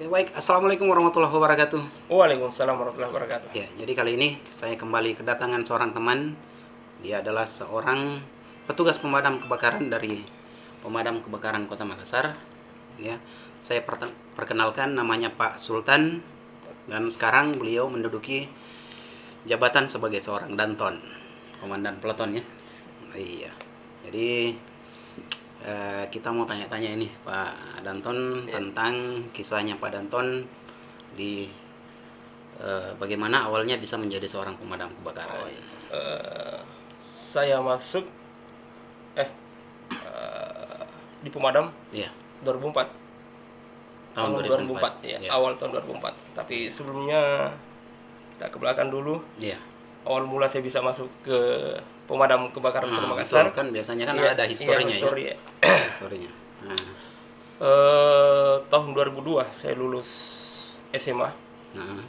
Oke, baik. Assalamualaikum warahmatullahi wabarakatuh. Waalaikumsalam warahmatullahi wabarakatuh. Ya, jadi kali ini saya kembali kedatangan seorang teman. Dia adalah seorang petugas pemadam kebakaran dari Pemadam Kebakaran Kota Makassar. Ya, saya perkenalkan, namanya Pak Sultan, dan sekarang beliau menduduki jabatan sebagai seorang danton, komandan peleton ya. Iya. Jadi kita mau tanya-tanya ini Pak Danton tentang kisahnya Pak Danton di bagaimana awalnya bisa menjadi seorang pemadam kebakaran. Saya masuk di pemadam Iya, 2004. tahun 2004. Ya, Iya. awal tahun 2004. Tapi sebelumnya kita ke belakang dulu. Iya. Awal mula saya bisa masuk ke pemadam kebakaran Kota Nah, Makassar. betul kan biasanya kan Iya, ada historinya iya, histori, ya. ya. Historinya. Nah, Tahun 2002 saya lulus SMA. nah,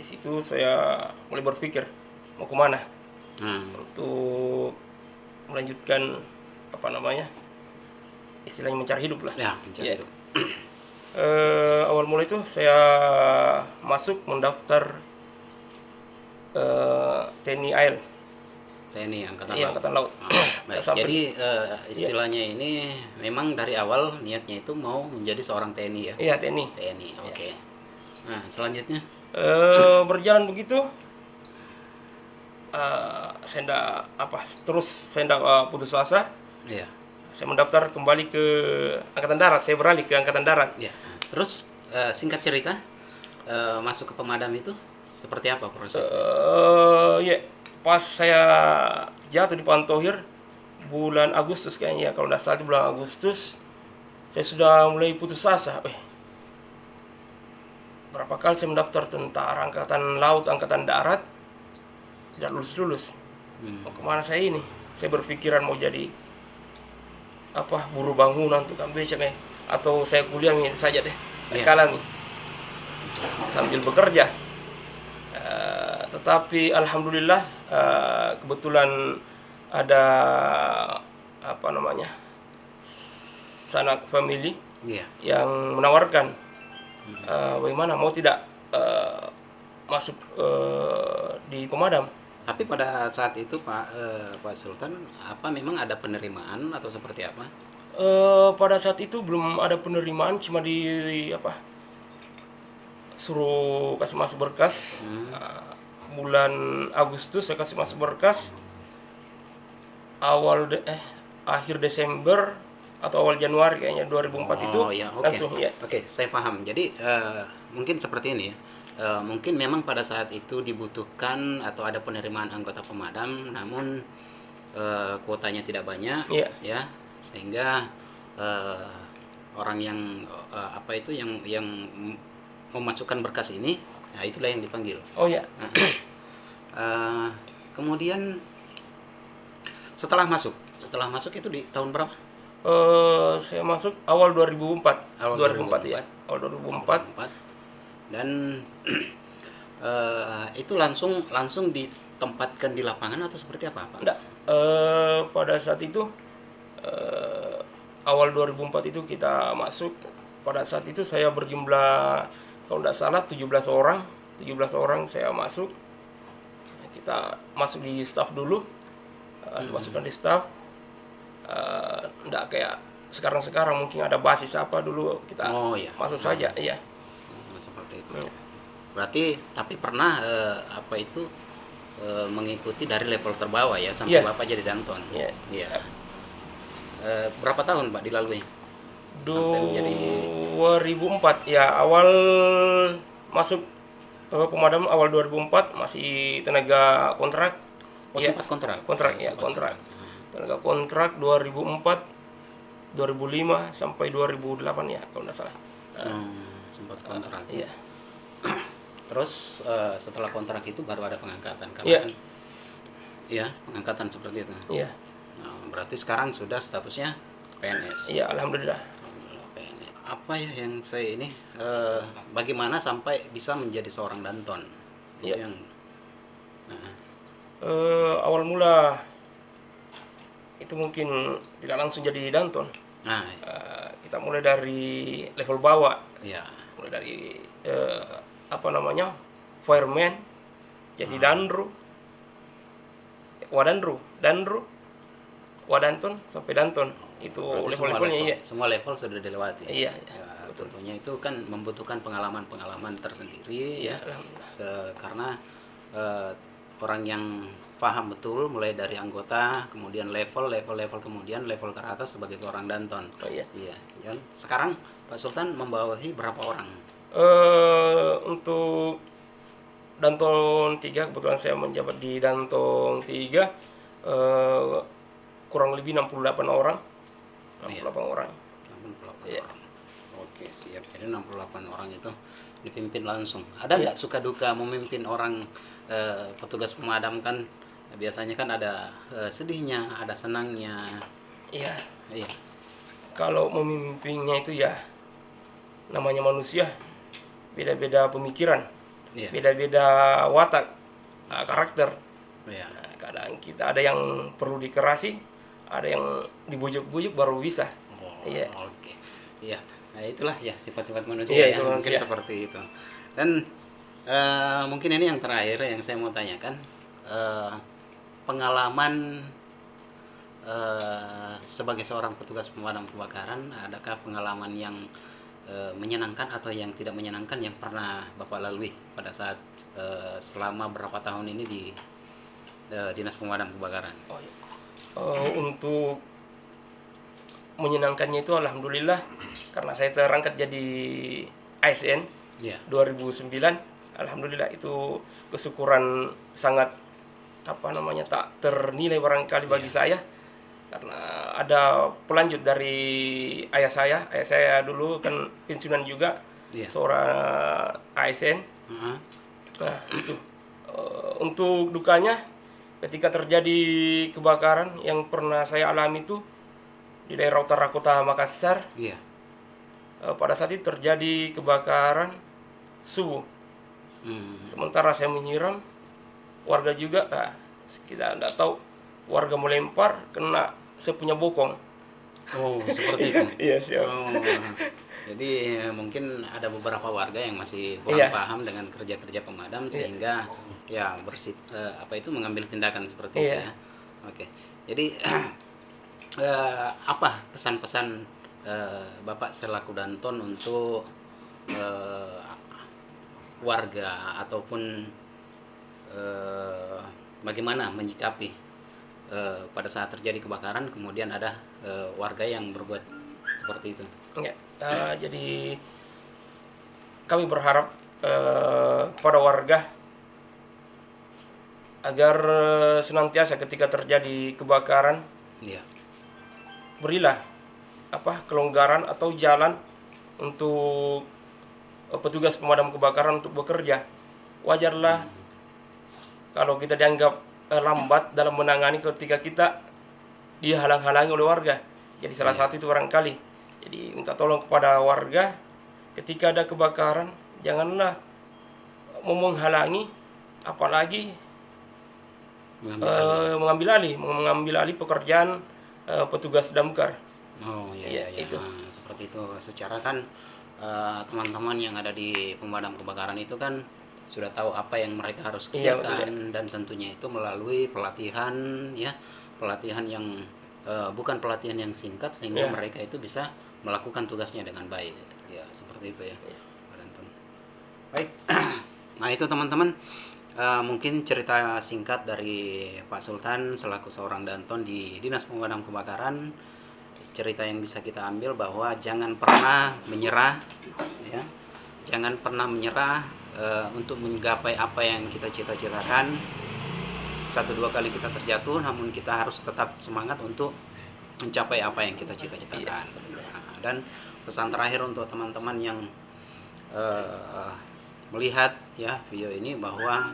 Di situ saya mulai berpikir mau kemana nah, untuk melanjutkan istilahnya mencari hidup lah. ya, mencari Iya. hidup. Awal mulai itu saya masuk mendaftar TNI AL, TNI Angkatan iya, Laut. Angkatan Laut. Baik, Sampai- jadi istilahnya ini memang dari awal niatnya itu mau menjadi seorang TNI ya. Iya, TNI. TNI, oke. Nah, selanjutnya, Berjalan begitu, saya ndak putus asa. iya, Saya mendaftar kembali ke Angkatan Darat. Saya beralih ke Angkatan Darat. iya. Terus singkat cerita, masuk ke pemadam itu seperti apa prosesnya? Ya, pas saya jatuh di Pantohir bulan Agustus kayaknya, kalau nggak salah itu bulan Agustus, saya sudah mulai putus asa. Berapa kali saya mendaftar tentara Angkatan Laut, Angkatan Darat, tidak lulus-lulus. Mau kemana saya ini? Saya berpikiran mau jadi buruh bangunan, tukang becak atau saya kuliah ini saja deh, kala nih sambil bekerja. Tetapi alhamdulillah kebetulan ada sanak family Iya. yang menawarkan bagaimana mau tidak masuk di pemadam. Tapi pada saat itu Pak Sultan, apa memang ada penerimaan atau seperti apa? Pada saat itu belum ada penerimaan, cuma suruh kasih masuk berkas. Bulan Agustus saya kasih masuk berkas, akhir Desember atau awal Januari kayaknya 2004 itu ya, oke. langsung ya. Oke, saya paham. Jadi mungkin seperti ini ya. Mungkin memang pada saat itu dibutuhkan atau ada penerimaan anggota pemadam, namun kuotanya tidak banyak, Iya. ya, sehingga orang yang yang memasukkan berkas ini, nah itulah yang dipanggil. Oh ya. Kemudian setelah masuk itu di tahun berapa? Saya masuk awal 2004. Awal 2004 ya. Awal 2004. Dan itu langsung ditempatkan di lapangan atau seperti apa, Pak? Enggak. Pada saat itu awal 2004 itu kita masuk. Pada saat itu saya berjumlah kalau tidak salah 17 orang. 17 orang saya masuk. Kita masuk di staff dulu. Masukkan di staff. Enggak kayak sekarang mungkin ada basis apa dulu kita masuk saja, iya. Seperti itu. Berarti tapi pernah mengikuti dari level terbawah ya sampai Bapak jadi danton. Iya. Iya. Berapa tahun Pak dilalui? Sampai menjadi 2004 ya, awal masuk pemadam awal 2004 masih tenaga kontrak. Sempat kontrak. Kontrak. Tenaga kontrak 2004, 2005 sampai 2008 ya kalau tidak salah. Sempat kontrak. Iya. Terus setelah kontrak itu baru ada pengangkatan karena Iya. kan, ya, pengangkatan seperti itu. Iya. Nah, berarti sekarang sudah statusnya PNS. Iya, alhamdulillah. Alhamdulillah, PNS. Apa ya yang saya ini bagaimana sampai bisa menjadi seorang danton? Itu Iya. yang Awal mula itu mungkin tidak langsung jadi danton. nah, Kita mulai dari level bawah. Iya. mulai dari apa namanya, fireman, jadi danru, wadanton sampai danton, itu Berarti level-levelnya. Iya, semua level sudah dilewati. iya, Ya, betul. tentunya itu kan membutuhkan pengalaman-pengalaman tersendiri Iya, ya. alhamdulillah. Karena eh, orang yang paham betul mulai dari anggota, kemudian level kemudian level teratas sebagai seorang danton. Oh, iya. Iya, dan sekarang Pak Sultan membawahi berapa orang? Untuk Danton 3, kebetulan saya menjabat di Danton 3, kurang lebih 68 orang. Iya. 68 orang. 68 Iya. orang. Oke, siap. Jadi 68 orang itu dipimpin langsung. Ada nggak suka duka memimpin orang petugas pemadam kan biasanya kan ada sedihnya, ada senangnya. Iya, Iya. kalau memimpinnya itu ya namanya manusia, beda-beda pemikiran, Iya. beda-beda watak, karakter. Iya. Nah, kadang kita ada yang perlu dikerasi, ada yang dibujuk-bujuk baru bisa. Oh, Iya. oke. Iya. Nah, itulah ya sifat-sifat manusia Iya, ya, itu mungkin manusia. seperti itu. Dan mungkin ini yang terakhir yang saya mau tanyakan, pengalaman sebagai seorang petugas pemadam kebakaran, adakah pengalaman yang menyenangkan atau yang tidak menyenangkan yang pernah Bapak lalui pada saat selama berapa tahun ini di Dinas Pemadam Kebakaran? Oh, iya. Untuk menyenangkannya itu alhamdulillah karena saya terangkat jadi ASN Iya. 2009. Alhamdulillah itu kesyukuran sangat apa namanya tak ternilai barangkali bagi saya, karena ada pelanjut dari ayah saya. Ayah saya dulu kan pensiunan juga, Iya. seorang ASN. Heeh. Nah, itu untuk dukanya ketika terjadi kebakaran yang pernah saya alami itu di daerah utara kota Makassar. Iya. Pada saat itu terjadi kebakaran subuh. Sementara saya menyiram, warga juga, kita tidak tahu, warga melempar kena saya punya bokong. Oh, seperti itu. Iya, siap. Oh, jadi mungkin ada beberapa warga yang masih kurang Iya. paham dengan kerja-kerja pemadam sehingga ya apa itu mengambil tindakan seperti itu Iya. ya. Oke. Jadi apa pesan-pesan Bapak selaku Danton untuk warga ataupun bagaimana menyikapi pada saat terjadi kebakaran kemudian ada warga yang berbuat seperti itu? Ya, jadi kami berharap pada warga agar senantiasa ketika terjadi kebakaran Iya. berilah kelonggaran atau jalan untuk petugas pemadam kebakaran untuk bekerja. Wajarlah kalau kita dianggap lambat dalam menangani ketika kita dihalang-halangi oleh warga. Jadi salah satu itu barangkali. Jadi minta tolong kepada warga ketika ada kebakaran janganlah mau menghalangi, apalagi mengambil alih pekerjaan petugas damkar. Oh iya, Iya, iya, itu. Nah, seperti itu. Secara kan teman-teman yang ada di pemadam kebakaran itu kan sudah tahu apa yang mereka harus Iya, kerjakan dan tentunya itu melalui pelatihan ya, pelatihan yang bukan pelatihan yang singkat sehingga Iya. mereka itu bisa melakukan tugasnya dengan baik. Ya, seperti itu ya. Iya. Pak Danton. Baik. Nah, itu teman-teman mungkin cerita singkat dari Pak Sultan selaku seorang Danton di Dinas Pemadam Kebakaran. Cerita yang bisa kita ambil bahwa jangan pernah menyerah ya. Jangan pernah menyerah untuk menggapai apa yang kita cita-citakan. 1-2 kali kita terjatuh namun kita harus tetap semangat untuk mencapai apa yang kita cita-citakan. Nah, dan pesan terakhir untuk teman-teman yang melihat ya video ini bahwa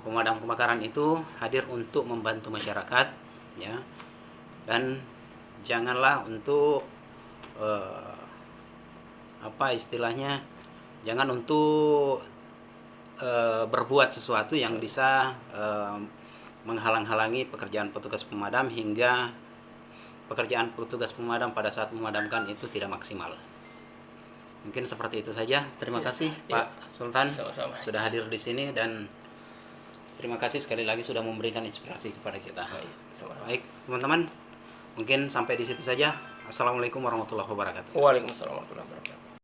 pemadam kebakaran itu hadir untuk membantu masyarakat ya, dan janganlah untuk jangan untuk berbuat sesuatu yang bisa menghalang-halangi pekerjaan petugas pemadam hingga pekerjaan petugas pemadam pada saat memadamkan itu tidak maksimal. Mungkin seperti itu saja. Terima Ya, kasih ya. Pak Sultan Sama-sama. sudah hadir di sini, dan terima kasih sekali lagi sudah memberikan inspirasi kepada kita. Baik, sama-sama. Baik, teman-teman. Mungkin sampai di situ saja. Assalamualaikum warahmatullahi wabarakatuh. Waalaikumsalam warahmatullahi wabarakatuh.